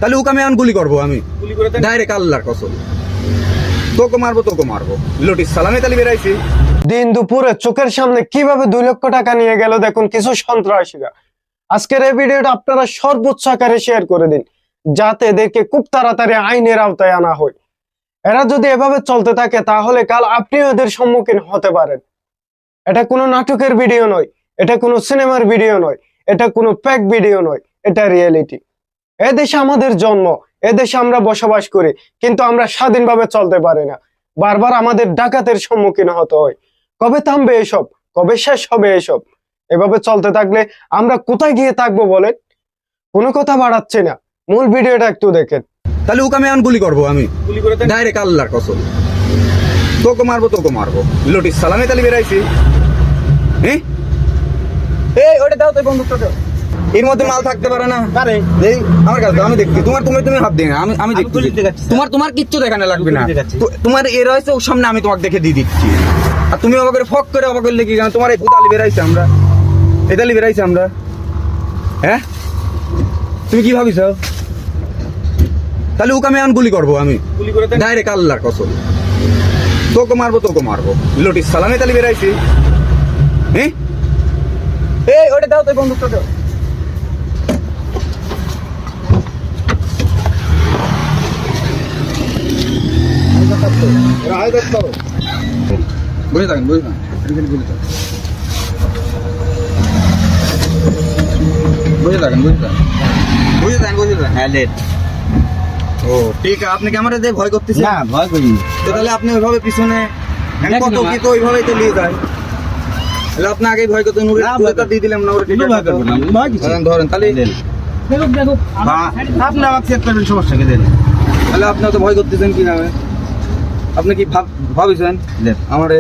তাহলে ওকে আমি এখন গুলি করবো, আমি গুলি করে দেন। ডাইরেক্ট আল্লাহর কসম, তোকে মারবো লোটিস সালামে তালি বেরাইছি। দিন দুপুরে চোখের সামনে কিভাবে 2 লক্ষ টাকা নিয়ে গেল দেখুন কিছু সন্ত্রাসীরা। আজকের এই ভিডিওটা আপনারা সর্বোচ্চ আকারে শেয়ার করে দিন, যাতে এদেরকে খুব তাড়াতাড়ি আইনের আওতায় আনা হয়। এরা যদি এভাবে চলতে থাকে তাহলে কাল আপনিও এদের সম্মুখীন হতে পারেন। এটা কোনো নাটকের ভিডিও নয়, এটা কোনো সিনেমার ভিডিও নয়, এটা কোনো ফেক ভিডিও নয়, এটা রিয়েলিটি। এদেশে আমাদের জন্ম, এদেশে আমরা বসবাস করি, কিন্তু আমরা স্বাধীনভাবে চলতে পারি না। বারবার আমাদের ডাকাতের সম্মুখীন হতে হয়। কবে থামবে এসব? কবে শেষ হবে এসব? এভাবে চলতে থাকলে আমরা কোথায় গিয়ে থাকবো বলেন? কোনো কথা বাড়াচ্ছে না, মূল ভিডিওটা একটু দেখেন। তাহলে ওকে আমি এখন গুলি করবো, আমি গুলি করে দেন। ডাইরেক্ট আল্লাহর কসম, তোকে মারবো লোটিস সালামে তালি বেরাইছি। হ্যাঁ এই ওটা দাও, তো বন্দুকটা দাও। এর মধ্যে মাল থাকতে পারে না। আরে এই আমার কাছে দাও, আমি দেখছি। তুমি হাত দিই না, আমি দেখছি। গুলি দেখাচ্ছি। তোমার কিচ্ছু দেখানো লাগবে না। গুলি দেখাচ্ছি। তোমার এর হয়েছে ওর সামনে আমি তোমাকে দেখে দিয়ে দিচ্ছি। আর তুমি অবাক করে ফক করে অবাক করলে কি কেন? তোমার এই পুতালি বেরাইছে আমরা, এই তালি বেরাইছে আমরা। হ্যাঁ তুমি কি ভাবিছ? তাহলে ওকে আমি এখন গুলি করবো, আমি গুলি করে দেন। ডাইরেক্ট আল্লাহর কসম, তোকে মারবো লোটিস সালামে তালি বেরাইছি। হ্যাঁ এই ওটা দাও, তো বন্দুকটা দাও। বুঝে থাকেন হ্যাঁ লেট। ও ঠিক আছে, আপনি ক্যামেরা দিয়ে ভয় করতেছেন? না ভয় করি। তো তাহলে আপনি ওইভাবে পিছনে কত কি তো ওইভাবেই তো নিয়ে যায়। তাহলে আপনি আগেই ভয় করতেন, ওরে না, দুটা দিয়ে দিলাম না, ওরে কোনো ভয় করবো না, ভয় কিসের? ধরেন তাহলে। হ্যাঁ, আপনি আমাকে চেক করবেন, সমস্যা কি দেন? তাহলে আপনি তো ভয় করতেছেন কি নামে? আপনি কি ভাবিছেন দেন। আমারে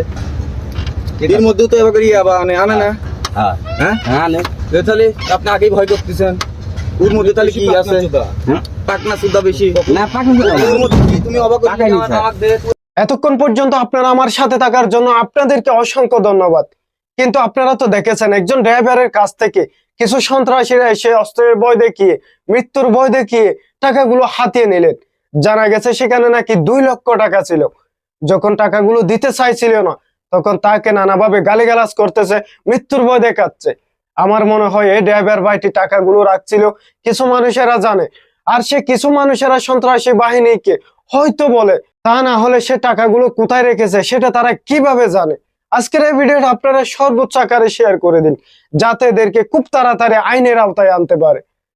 এর মধ্যেও তো এবার ইয়ে আবার আনে না? হ্যাঁ হ্যাঁ হ্যাঁ লেট। তো তাহলে আপনি আগেই ভয় করতেছেন। ওর মধ্যে তাহলে কি আছে? পাকনা সুদা বেশি। না পাকেন ওর মধ্যে কি তুমি অবাক পাকাই নি, স্যার। আমাকে এতক্ষণ পর্যন্ত আপনারা আমার সাথে থাকার জন্য আপনাদেরকে অসংখ্য ধন্যবাদ। কিন্তু আপনারা তো দেখেছেন একজন ড্রাইভারের কাছ থেকে কিছু সন্ত্রাসীরা এসে অস্ত্রের ভয় দেখিয়ে, মৃত্যুর ভয় দেখিয়ে টাকাগুলো হাতিয়ে নিলেন। জানা গেছে সেখানে নাকি 2 লক্ষ টাকা ছিল। যখন টাকাগুলো দিতে চাইছিল না, তখন তাকে নানাভাবে গালিগালাজ করতেছে, মৃত্যুর ভয় দেখাচ্ছে। আমার মনে হয় এই ড্রাইভার ভাইটি টাকাগুলো রাখছিল কিছু মানুষেরা জানে, আর সে কিছু মানুষেরা সন্ত্রাসী বাহিনীকে হয়তো বলে, তা না হলে সে টাকাগুলো কোথায় রেখেছে সেটা তারা কিভাবে জানে? আজকের এই ভিডিওটা আপনারা সর্বোচ্চ আকারে শেয়ার করে দিন, যাতে এদেরকে খুব তাড়াতাড়ি আইনের আওতায় আনতে পারে।